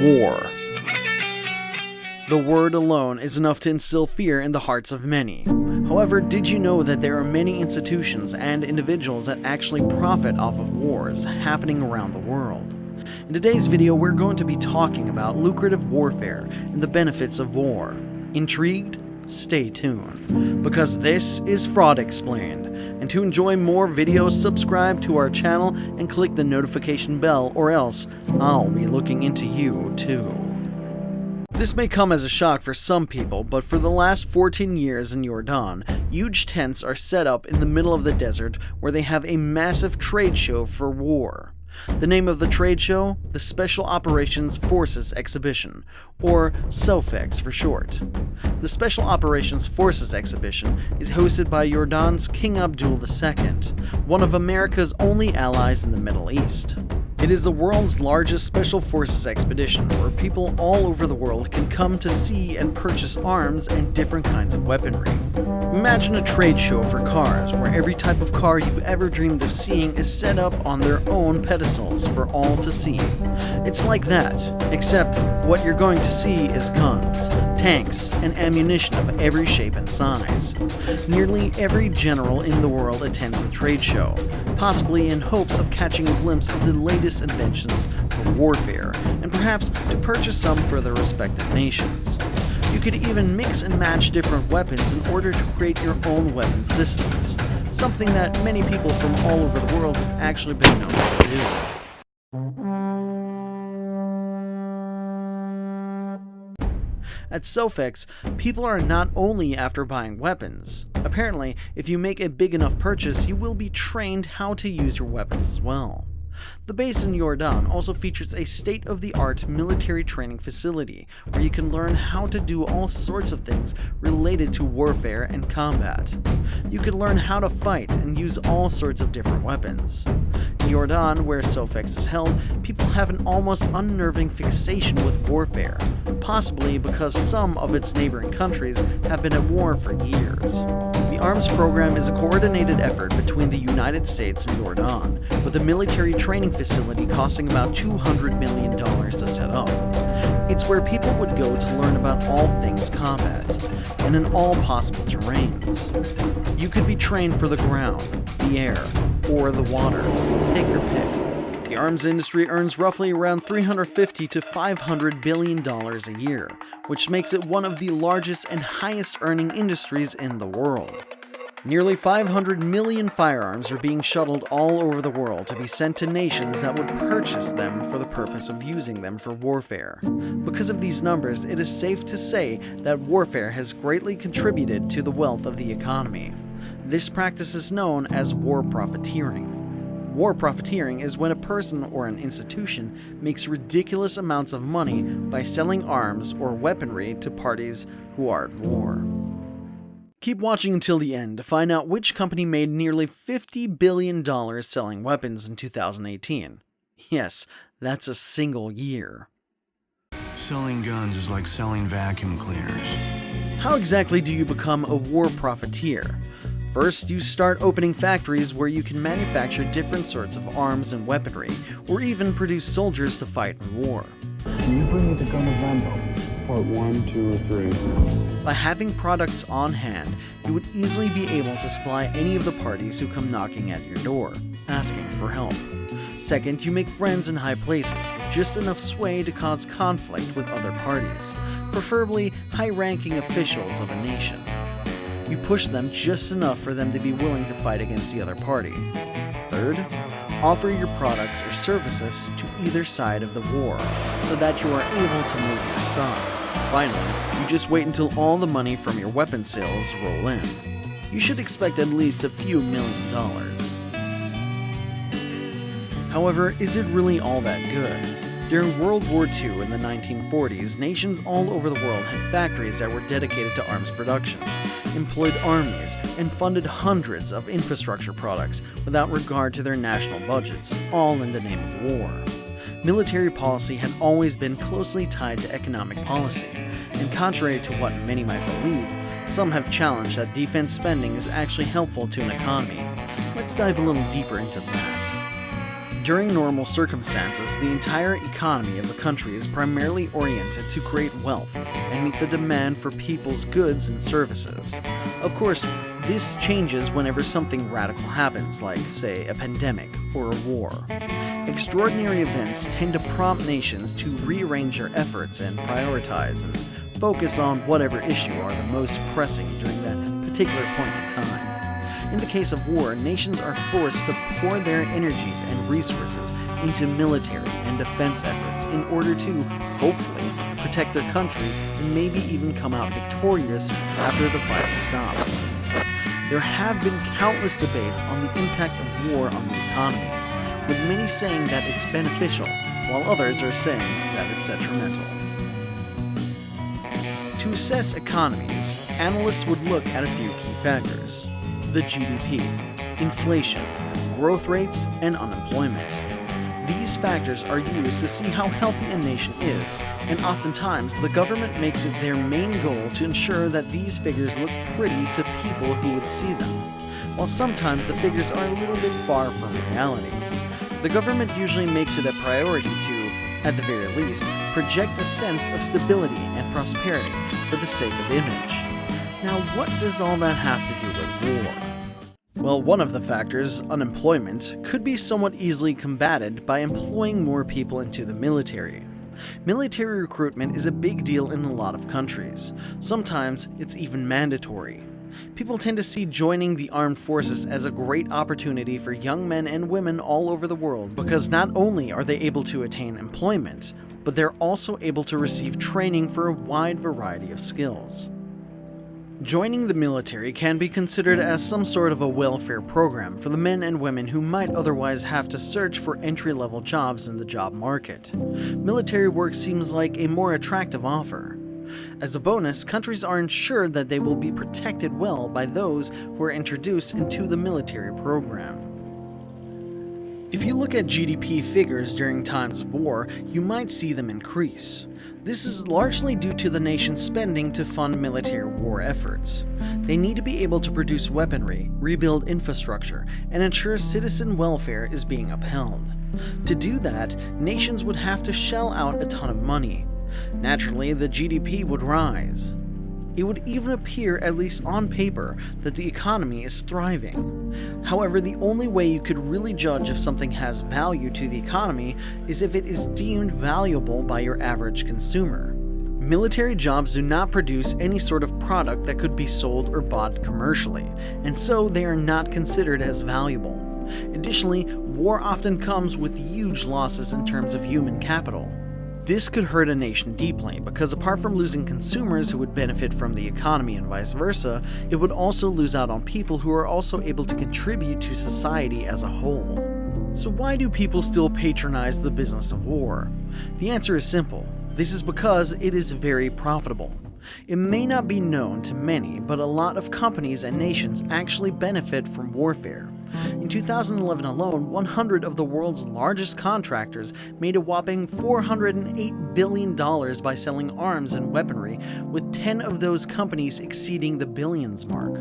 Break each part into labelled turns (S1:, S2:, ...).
S1: War. The word alone is enough to instill fear in the hearts of many. However, did you know that there are many institutions and individuals that actually profit off of wars happening around the world? In today's video, we're going to be talking about lucrative warfare and the benefits of war. Intrigued? Stay tuned, because this is Fraud Explained. And to enjoy more videos, subscribe to our channel and click the notification bell, or else I'll be looking into you too. This may come as a shock for some people, but for the last 14 years in Jordan, huge tents are set up in the middle of the desert where they have a massive trade show for war. The name of the trade show? The Special Operations Forces Exhibition, or SOFEX for short. The Special Operations Forces Exhibition is hosted by Jordan's King Abdul II, one of America's only allies in the Middle East. It is the world's largest special forces expedition where people all over the world can come to see and purchase arms and different kinds of weaponry. Imagine a trade show for cars where every type of car you've ever dreamed of seeing is set up on their own pedestals for all to see. It's like that, except what you're going to see is guns, tanks, and ammunition of every shape and size. Nearly every general in the world attends the trade show, possibly in hopes of catching a glimpse of the latest inventions for warfare, and perhaps to purchase some for their respective nations. You could even mix and match different weapons in order to create your own weapon systems, something that many people from all over the world have actually been known to do. At SOFEX, people are not only after buying weapons. Apparently, if you make a big enough purchase, you will be trained how to use your weapons as well. The base in Jordan also features a state-of-the-art military training facility where you can learn how to do all sorts of things related to warfare and combat. You can learn how to fight and use all sorts of different weapons. In Jordan, where SOFEX is held, people have an almost unnerving fixation with warfare, possibly because some of its neighboring countries have been at war for years. The arms program is a coordinated effort between the United States and Jordan, with a military training facility costing about $200 million to set up. It's where people would go to learn about all things combat, and in all possible terrains. You could be trained for the ground, the air, or the water. Take your pick. The arms industry earns roughly around $350 to $500 billion a year, which makes it one of the largest and highest earning industries in the world. Nearly 500 million firearms are being shuttled all over the world to be sent to nations that would purchase them for the purpose of using them for warfare. Because of these numbers, it is safe to say that warfare has greatly contributed to the wealth of the economy. This practice is known as war profiteering. War profiteering is when a person or an institution makes ridiculous amounts of money by selling arms or weaponry to parties who are at war. Keep watching until the end to find out which company made nearly $50 billion selling weapons in 2018. Yes, that's a single year.
S2: Selling guns is like selling vacuum cleaners.
S1: How exactly do you become a war profiteer? First, you start opening factories where you can manufacture different sorts of arms and weaponry, or even produce soldiers to fight in war.
S3: Can you bring me the gun of Lambo? Part 1, 2, or 3.
S1: By having products on hand, you would easily be able to supply any of the parties who come knocking at your door, asking for help. Second, you make friends in high places with just enough sway to cause conflict with other parties, preferably high-ranking officials of a nation. You push them just enough for them to be willing to fight against the other party. Third, offer your products or services to either side of the war so that you are able to move your stock. Finally, you just wait until all the money from your weapon sales roll in. You should expect at least a few $1 million. However, is it really all that good? During World War II in the 1940s, nations all over the world had factories that were dedicated to arms production, employed armies, and funded hundreds of infrastructure products without regard to their national budgets, all in the name of war. Military policy had always been closely tied to economic policy, and contrary to what many might believe, some have challenged that defense spending is actually helpful to an economy. Let's dive a little deeper into that. During normal circumstances, the entire economy of the country is primarily oriented to create wealth and meet the demand for people's goods and services. Of course, this changes whenever something radical happens, like, say, a pandemic or a war. Extraordinary events tend to prompt nations to rearrange their efforts and prioritize and focus on whatever issue are the most pressing during that particular point in time. In the case of war, nations are forced to pour their energies and resources into military and defense efforts in order to, hopefully, protect their country and maybe even come out victorious after the fighting stops. There have been countless debates on the impact of war on the economy, with many saying that it's beneficial, while others are saying that it's detrimental. To assess economies, analysts would look at a few key factors: the GDP, inflation, growth rates, and unemployment. These factors are used to see how healthy a nation is, and oftentimes the government makes it their main goal to ensure that these figures look pretty to people who would see them, while sometimes the figures are a little bit far from reality. The government usually makes it a priority to, at the very least, project a sense of stability and prosperity for the sake of image. Now, what does all that have to do with war? Well, one of the factors, unemployment, could be somewhat easily combated by employing more people into the military. Military recruitment is a big deal in a lot of countries. Sometimes it's even mandatory. People tend to see joining the armed forces as a great opportunity for young men and women all over the world, because not only are they able to attain employment, but they're also able to receive training for a wide variety of skills. Joining the military can be considered as some sort of a welfare program for the men and women who might otherwise have to search for entry-level jobs in the job market. Military work seems like a more attractive offer. As a bonus, countries are ensured that they will be protected well by those who are introduced into the military program. If you look at GDP figures during times of war, you might see them increase. This is largely due to the nation's spending to fund military war efforts. They need to be able to produce weaponry, rebuild infrastructure, and ensure citizen welfare is being upheld. To do that, nations would have to shell out a ton of money. Naturally, the GDP would rise. It would even appear, at least on paper, that the economy is thriving. However, the only way you could really judge if something has value to the economy is if it is deemed valuable by your average consumer. Military jobs do not produce any sort of product that could be sold or bought commercially, and so they are not considered as valuable. Additionally, war often comes with huge losses in terms of human capital. This could hurt a nation deeply, because apart from losing consumers who would benefit from the economy and vice versa, it would also lose out on people who are also able to contribute to society as a whole. So why do people still patronize the business of war? The answer is simple. This is because it is very profitable. It may not be known to many, but a lot of companies and nations actually benefit from warfare. In 2011 alone, 100 of the world's largest contractors made a whopping $408 billion by selling arms and weaponry, with 10 of those companies exceeding the billions mark.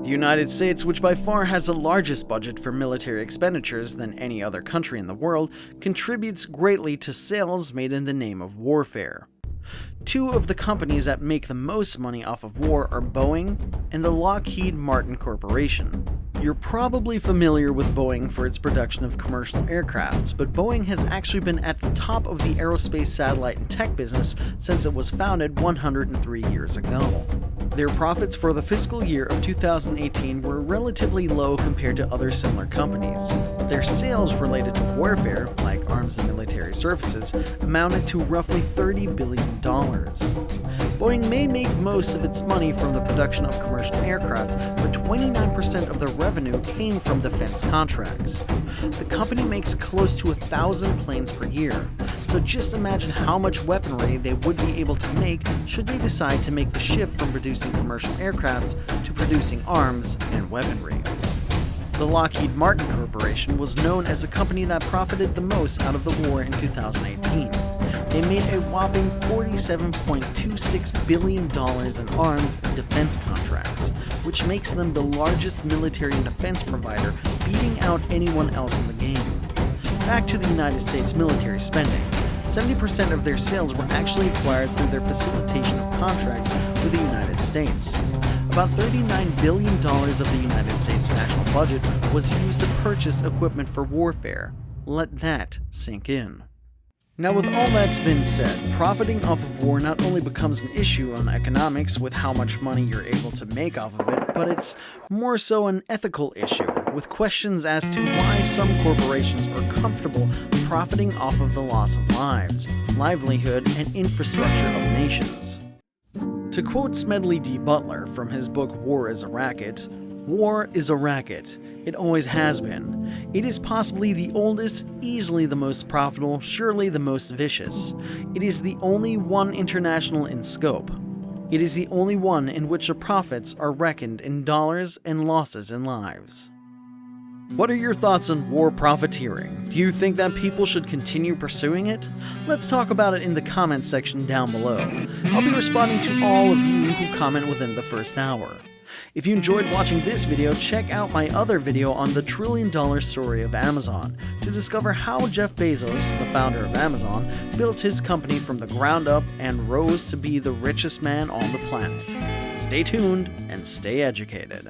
S1: The United States, which by far has the largest budget for military expenditures than any other country in the world, contributes greatly to sales made in the name of warfare. Two of the companies that make the most money off of war are Boeing and the Lockheed Martin Corporation. You're probably familiar with Boeing for its production of commercial aircrafts, but Boeing has actually been at the top of the aerospace, satellite, and tech business since it was founded 103 years ago. Their profits for the fiscal year of 2018 were relatively low compared to other similar companies, but their sales related to warfare, like arms and military services, amounted to roughly $30 billion. Boeing may make most of its money from the production of commercial aircraft, but 29% of the revenue came from defense contracts. The company makes close to 1,000 planes per year, so just imagine how much weaponry they would be able to make should they decide to make the shift from producing commercial aircraft to producing arms and weaponry. The Lockheed Martin Corporation was known as the company that profited the most out of the war in 2018. They made a whopping $47.26 billion in arms and defense contracts, which makes them the largest military and defense provider, beating out anyone else in the game. Back to the United States military spending. 70% of their sales were actually acquired through their facilitation of contracts with the United States. About $39 billion of the United States national budget was used to purchase equipment for warfare. Let that sink in. Now, with all that's been said, profiting off of war not only becomes an issue on economics with how much money you're able to make off of it, but it's more so an ethical issue, with questions as to why some corporations are comfortable profiting off of the loss of lives, livelihood, and infrastructure of nations. To quote Smedley D. Butler from his book War is a Racket, "War is a racket. It always has been. It is possibly the oldest, easily the most profitable, surely the most vicious. It is the only one international in scope. It is the only one in which the profits are reckoned in dollars and losses in lives." What are your thoughts on war profiteering? Do you think that people should continue pursuing it? Let's talk about it in the comments section down below. I'll be responding to all of you who comment within the first hour. If you enjoyed watching this video, check out my other video on the $1 trillion story of Amazon to discover how Jeff Bezos, the founder of Amazon, built his company from the ground up and rose to be the richest man on the planet. Stay tuned and stay educated.